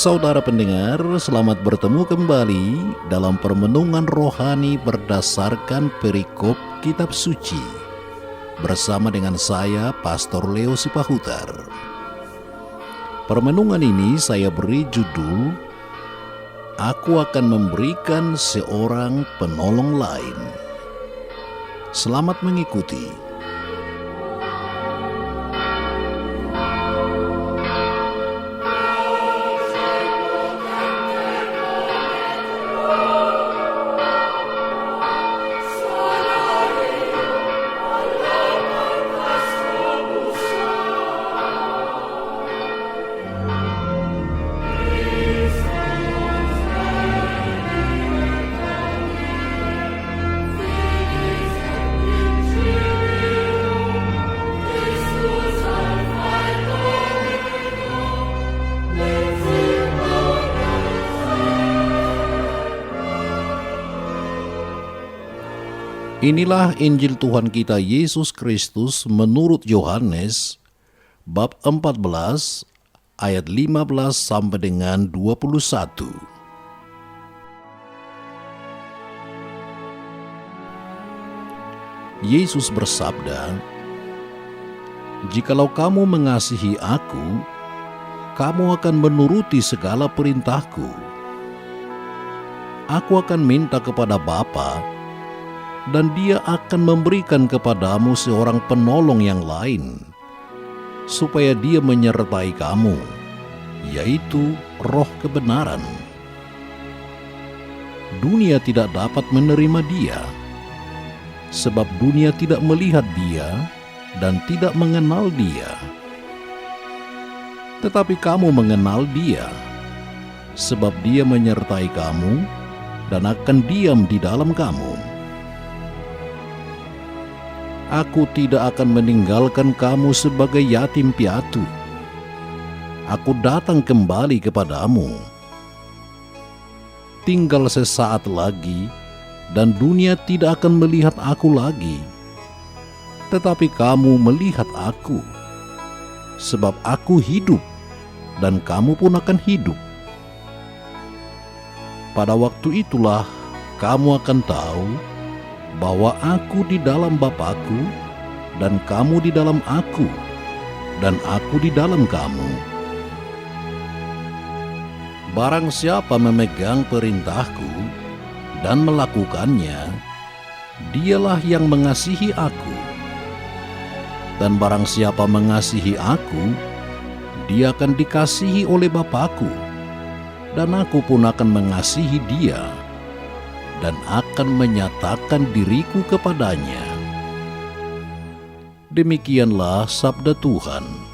Saudara pendengar, selamat bertemu kembali dalam permenungan rohani berdasarkan perikop Kitab Suci. Bersama dengan saya, Pastor Leo Sipahutar. Permenungan ini saya beri judul, Aku akan memberikan seorang penolong lain. Selamat mengikuti. Inilah Injil Tuhan kita Yesus Kristus menurut Yohanes bab 14 ayat 15 sampai dengan 21. Yesus bersabda, "Jikalau kamu mengasihi Aku, kamu akan menuruti segala perintahku. Aku akan minta kepada Bapa, dan Dia akan memberikan kepadamu seorang penolong yang lain, supaya Dia menyertai kamu, yaitu Roh kebenaran. Dunia tidak dapat menerima Dia, sebab dunia tidak melihat Dia dan tidak mengenal Dia. Tetapi kamu mengenal Dia, sebab Dia menyertai kamu dan akan diam di dalam kamu. Aku tidak akan meninggalkan kamu sebagai yatim piatu. Aku datang kembali kepadamu. Tinggal sesaat lagi, dan dunia tidak akan melihat Aku lagi. Tetapi kamu melihat Aku, sebab Aku hidup, dan kamu pun akan hidup. Pada waktu itulah kamu akan tahu bahwa Aku di dalam Bapa-Ku, dan kamu di dalam Aku, dan Aku di dalam kamu. Barang siapa memegang perintahku dan melakukannya, dialah yang mengasihi Aku. Dan barang siapa mengasihi Aku, dia akan dikasihi oleh Bapa-Ku, dan Aku pun akan mengasihi dia, dan akan menyatakan diriku kepadanya." Demikianlah sabda Tuhan.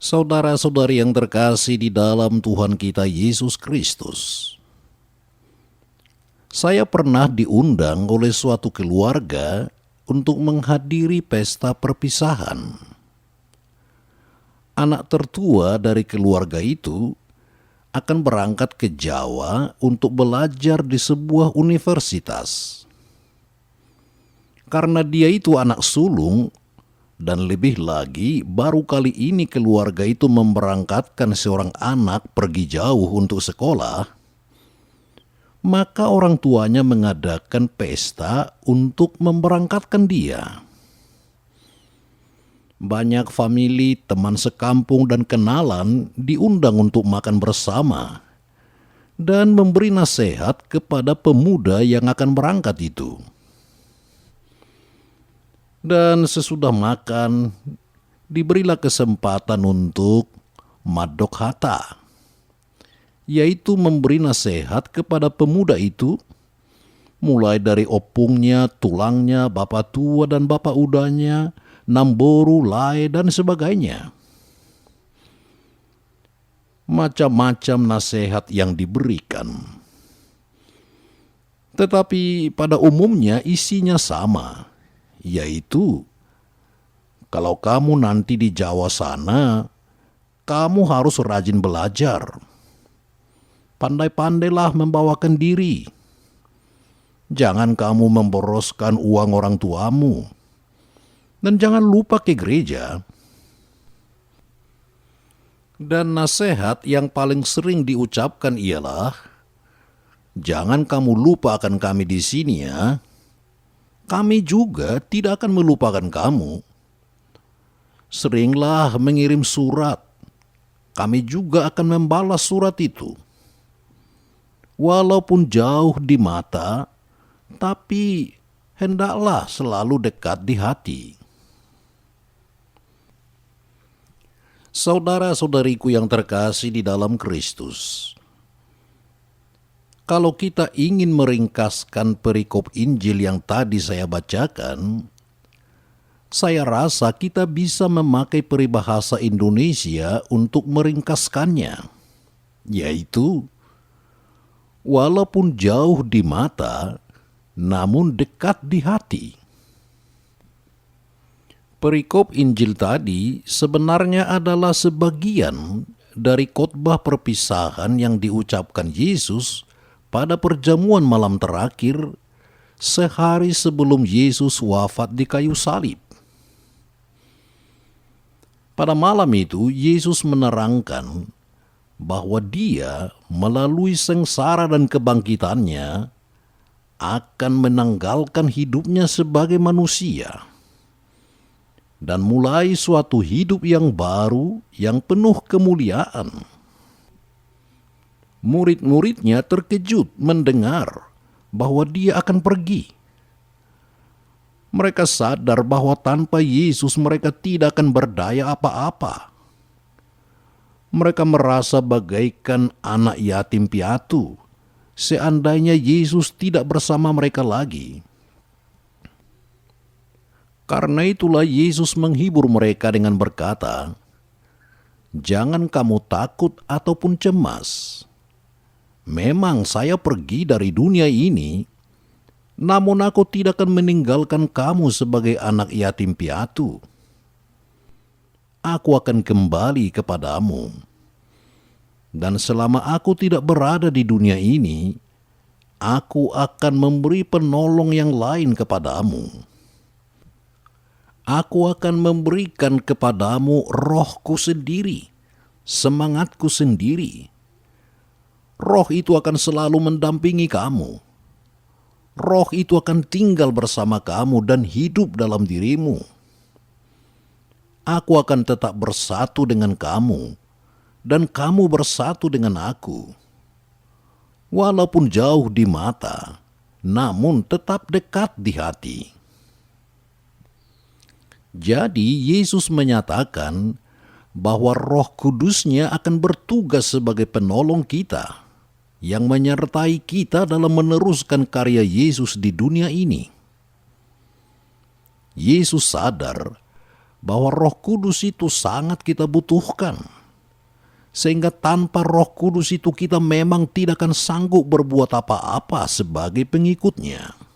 Saudara-saudari yang terkasih di dalam Tuhan kita Yesus Kristus, saya pernah diundang oleh suatu keluarga untuk menghadiri pesta perpisahan. Anak tertua dari keluarga itu akan berangkat ke Jawa untuk belajar di sebuah universitas. Karena dia itu anak sulung, dan lebih lagi, baru kali ini keluarga itu memberangkatkan seorang anak pergi jauh untuk sekolah, maka orang tuanya mengadakan pesta untuk memberangkatkan dia. Banyak famili, teman sekampung, dan kenalan diundang untuk makan bersama dan memberi nasihat kepada pemuda yang akan berangkat itu. Dan sesudah makan, diberilah kesempatan untuk madok hata, yaitu memberi nasihat kepada pemuda itu, mulai dari opungnya, tulangnya, bapak tua dan bapak udanya, namboru, lae, dan sebagainya. Macam-macam nasihat yang diberikan. Tetapi pada umumnya isinya sama, yaitu kalau kamu nanti di Jawa sana, kamu harus rajin belajar. Pandai-pandailah membawakan diri. Jangan kamu memboroskan uang orang tuamu. Dan jangan lupa ke gereja. Dan nasihat yang paling sering diucapkan ialah, jangan kamu lupa akan kami di sini ya. Kami juga tidak akan melupakan kamu. Seringlah mengirim surat. Kami juga akan membalas surat itu. Walaupun jauh di mata, tapi hendaklah selalu dekat di hati. Saudara-saudariku yang terkasih di dalam Kristus, kalau kita ingin meringkaskan perikop Injil yang tadi saya bacakan, saya rasa kita bisa memakai peribahasa Indonesia untuk meringkaskannya, yaitu walaupun jauh di mata, namun dekat di hati. Perikop Injil tadi sebenarnya adalah sebagian dari khotbah perpisahan yang diucapkan Yesus pada perjamuan malam terakhir sehari sebelum Yesus wafat di kayu salib. Pada malam itu, Yesus menerangkan bahwa Dia melalui sengsara dan kebangkitannya akan menanggalkan hidupnya sebagai manusia dan mulai suatu hidup yang baru yang penuh kemuliaan. Murid-muridnya terkejut mendengar bahwa Dia akan pergi. Mereka sadar bahwa tanpa Yesus mereka tidak akan berdaya apa-apa. Mereka merasa bagaikan anak yatim piatu seandainya Yesus tidak bersama mereka lagi. Karena itulah Yesus menghibur mereka dengan berkata, "Jangan kamu takut ataupun cemas. Memang saya pergi dari dunia ini, namun aku tidak akan meninggalkan kamu sebagai anak yatim piatu. Aku akan kembali kepadamu. Dan selama aku tidak berada di dunia ini, aku akan memberi penolong yang lain kepadamu. Aku akan memberikan kepadamu rohku sendiri, semangatku sendiri. Roh itu akan selalu mendampingi kamu. Roh itu akan tinggal bersama kamu dan hidup dalam dirimu. Aku akan tetap bersatu dengan kamu, dan kamu bersatu dengan aku. Walaupun jauh di mata, namun tetap dekat di hati." Jadi Yesus menyatakan bahwa Roh Kudus-Nya akan bertugas sebagai penolong kita yang menyertai kita dalam meneruskan karya Yesus di dunia ini. Yesus sadar bahwa Roh Kudus itu sangat kita butuhkan, sehingga tanpa Roh Kudus itu kita memang tidak akan sanggup berbuat apa-apa sebagai pengikutnya.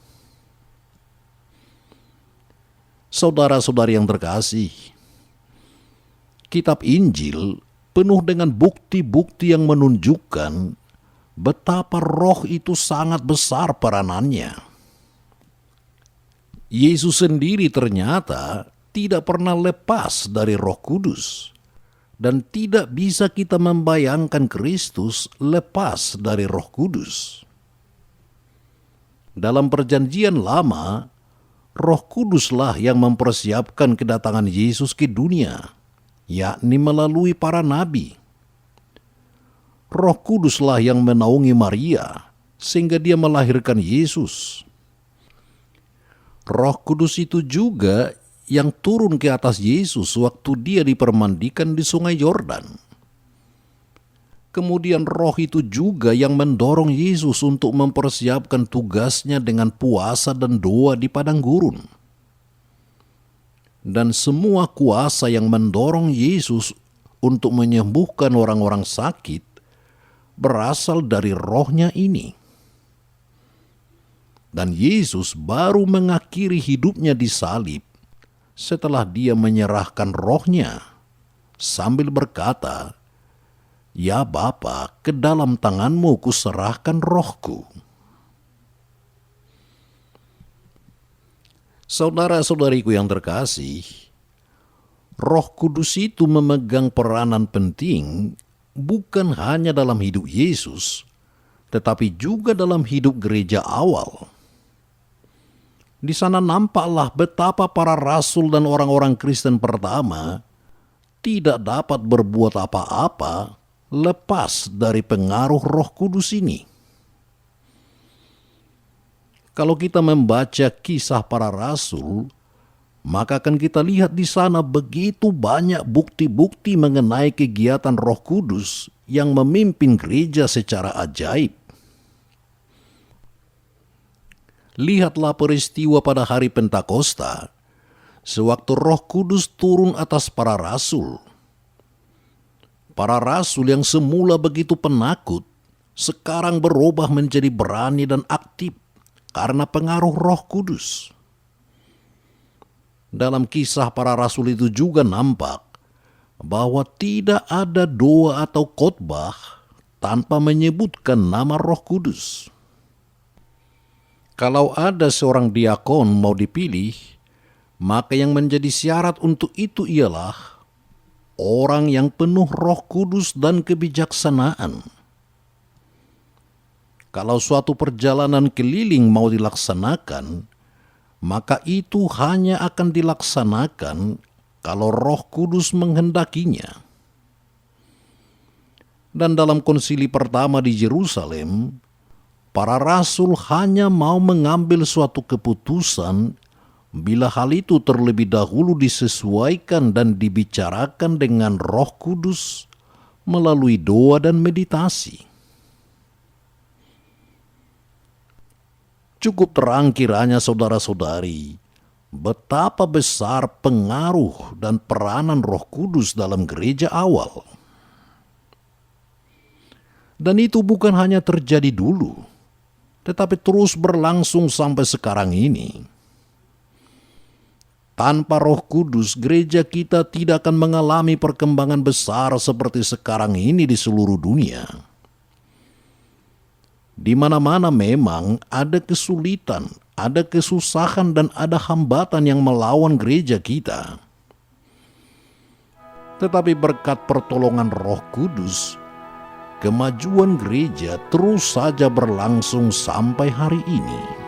Saudara-saudari yang terkasih, kitab Injil penuh dengan bukti-bukti yang menunjukkan betapa roh itu sangat besar peranannya. Yesus sendiri ternyata tidak pernah lepas dari Roh Kudus, dan tidak bisa kita membayangkan Kristus lepas dari Roh Kudus. Dalam Perjanjian Lama, Roh Kuduslah yang mempersiapkan kedatangan Yesus ke dunia, yakni melalui para nabi. Roh Kuduslah yang menaungi Maria sehingga dia melahirkan Yesus. Roh Kudus itu juga yang turun ke atas Yesus waktu dia dipermandikan di Sungai Yordan. Kemudian roh itu juga yang mendorong Yesus untuk mempersiapkan tugasnya dengan puasa dan doa di padang gurun. Dan semua kuasa yang mendorong Yesus untuk menyembuhkan orang-orang sakit berasal dari rohnya ini. Dan Yesus baru mengakhiri hidupnya di salib setelah dia menyerahkan rohnya sambil berkata, "Ya Bapa, ke dalam tanganmu kuserahkan rohku." Saudara-saudariku yang terkasih, Roh Kudus itu memegang peranan penting bukan hanya dalam hidup Yesus, tetapi juga dalam hidup gereja awal. Di sana nampaklah betapa para rasul dan orang-orang Kristen pertama tidak dapat berbuat apa-apa lepas dari pengaruh Roh Kudus ini. Kalau kita membaca kisah para rasul, maka akan kita lihat di sana begitu banyak bukti-bukti mengenai kegiatan Roh Kudus yang memimpin gereja secara ajaib. Lihatlah peristiwa pada hari Pentakosta, sewaktu Roh Kudus turun atas para rasul. Para rasul yang semula begitu penakut, sekarang berubah menjadi berani dan aktif karena pengaruh Roh Kudus. Dalam kisah para rasul itu juga nampak bahwa tidak ada doa atau khotbah tanpa menyebutkan nama Roh Kudus. Kalau ada seorang diakon mau dipilih, maka yang menjadi syarat untuk itu ialah orang yang penuh Roh Kudus dan kebijaksanaan. Kalau suatu perjalanan keliling mau dilaksanakan, maka itu hanya akan dilaksanakan kalau Roh Kudus menghendakinya. Dan dalam konsili pertama di Yerusalem, para rasul hanya mau mengambil suatu keputusan bila hal itu terlebih dahulu disesuaikan dan dibicarakan dengan Roh Kudus melalui doa dan meditasi. Cukup terang kiranya saudara-saudari, betapa besar pengaruh dan peranan Roh Kudus dalam gereja awal. Dan itu bukan hanya terjadi dulu, tetapi terus berlangsung sampai sekarang ini. Tanpa Roh Kudus, gereja kita tidak akan mengalami perkembangan besar seperti sekarang ini di seluruh dunia. Di mana-mana memang ada kesulitan, ada kesusahan, dan ada hambatan yang melawan gereja kita. Tetapi berkat pertolongan Roh Kudus, kemajuan gereja terus saja berlangsung sampai hari ini.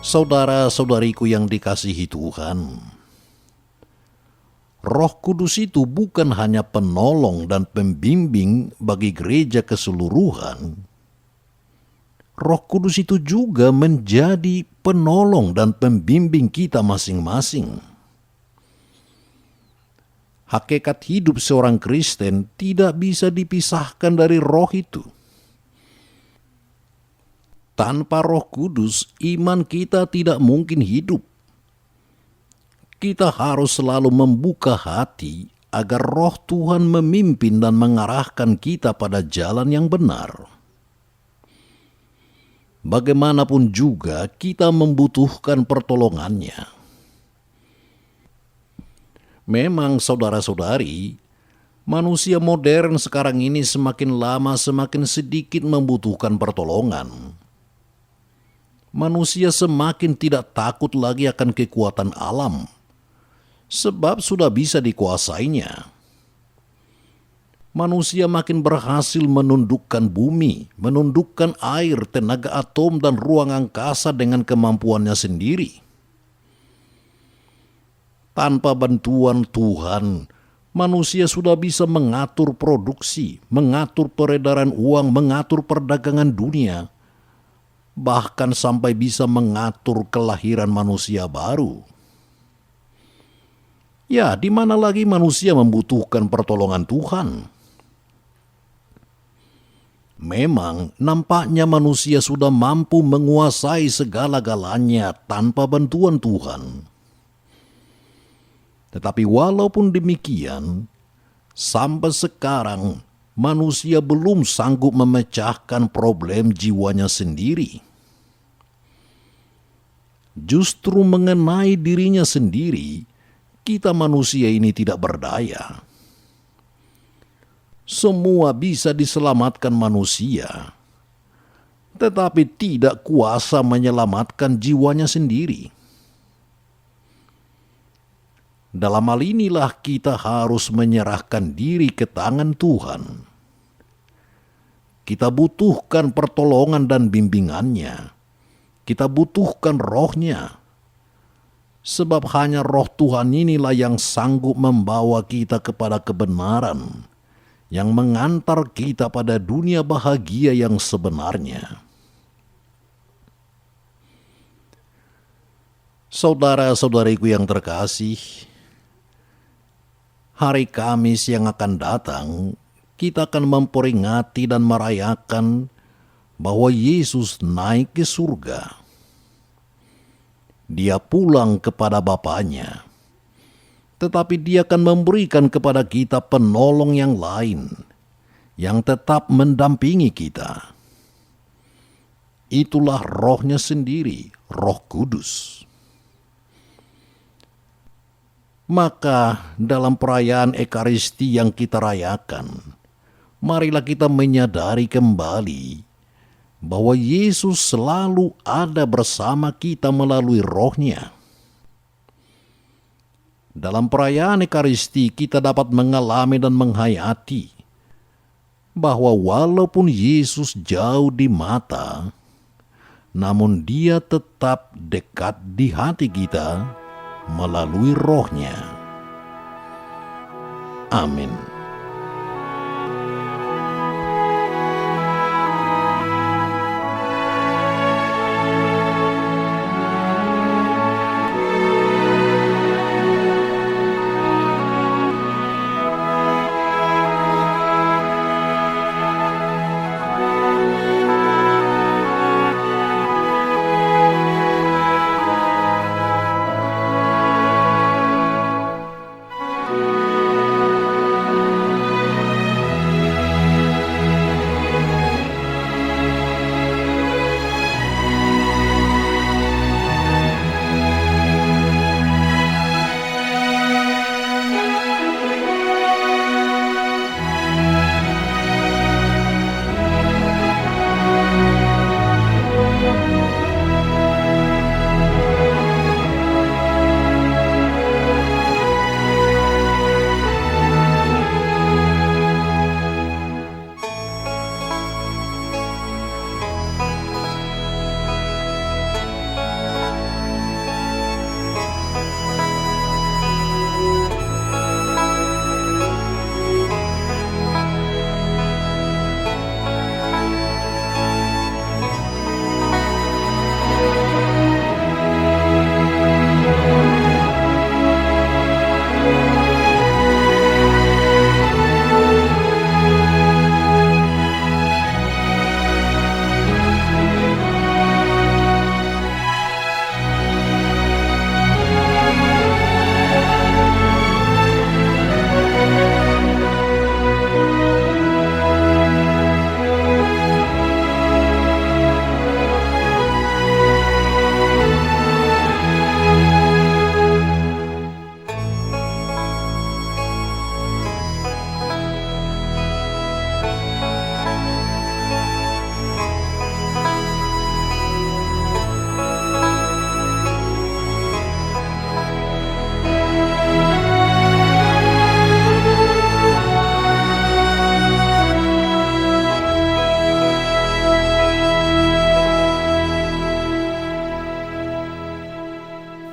Saudara-saudariku yang dikasihi Tuhan, Roh Kudus itu bukan hanya penolong dan pembimbing bagi gereja keseluruhan. Roh Kudus itu juga menjadi penolong dan pembimbing kita masing-masing. Hakikat hidup seorang Kristen tidak bisa dipisahkan dari roh itu. Tanpa Roh Kudus, iman kita tidak mungkin hidup. Kita harus selalu membuka hati agar roh Tuhan memimpin dan mengarahkan kita pada jalan yang benar. Bagaimanapun juga kita membutuhkan pertolongannya. Memang saudara-saudari, manusia modern sekarang ini semakin lama semakin sedikit membutuhkan pertolongan. Manusia semakin tidak takut lagi akan kekuatan alam, sebab sudah bisa dikuasainya. Manusia makin berhasil menundukkan bumi, menundukkan air, tenaga atom, dan ruang angkasa dengan kemampuannya sendiri. Tanpa bantuan Tuhan, manusia sudah bisa mengatur produksi, mengatur peredaran uang, mengatur perdagangan dunia, bahkan sampai bisa mengatur kelahiran manusia baru. Ya, di mana lagi manusia membutuhkan pertolongan Tuhan? Memang nampaknya manusia sudah mampu menguasai segala-galanya tanpa bantuan Tuhan. Tetapi walaupun demikian, sampai sekarang manusia belum sanggup memecahkan problem jiwanya sendiri. Justru mengenai dirinya sendiri, kita manusia ini tidak berdaya. Semua bisa diselamatkan manusia, tetapi tidak kuasa menyelamatkan jiwanya sendiri. Dalam hal inilah kita harus menyerahkan diri ke tangan Tuhan. Kita butuhkan pertolongan dan bimbingannya. Kita butuhkan rohnya. Sebab hanya roh Tuhan inilah yang sanggup membawa kita kepada kebenaran, yang mengantar kita pada dunia bahagia yang sebenarnya. Saudara-saudariku yang terkasih, hari Kamis yang akan datang, kita akan memperingati dan merayakan bahwa Yesus naik ke surga. Dia pulang kepada Bapanya, tetapi Dia akan memberikan kepada kita penolong yang lain, yang tetap mendampingi kita. Itulah rohnya sendiri, Roh Kudus. Maka dalam perayaan Ekaristi yang kita rayakan, marilah kita menyadari kembali bahwa Yesus selalu ada bersama kita melalui rohnya. Dalam perayaan Ekaristi kita dapat mengalami dan menghayati bahwa walaupun Yesus jauh di mata, namun Dia tetap dekat di hati kita melalui rohnya. Amin.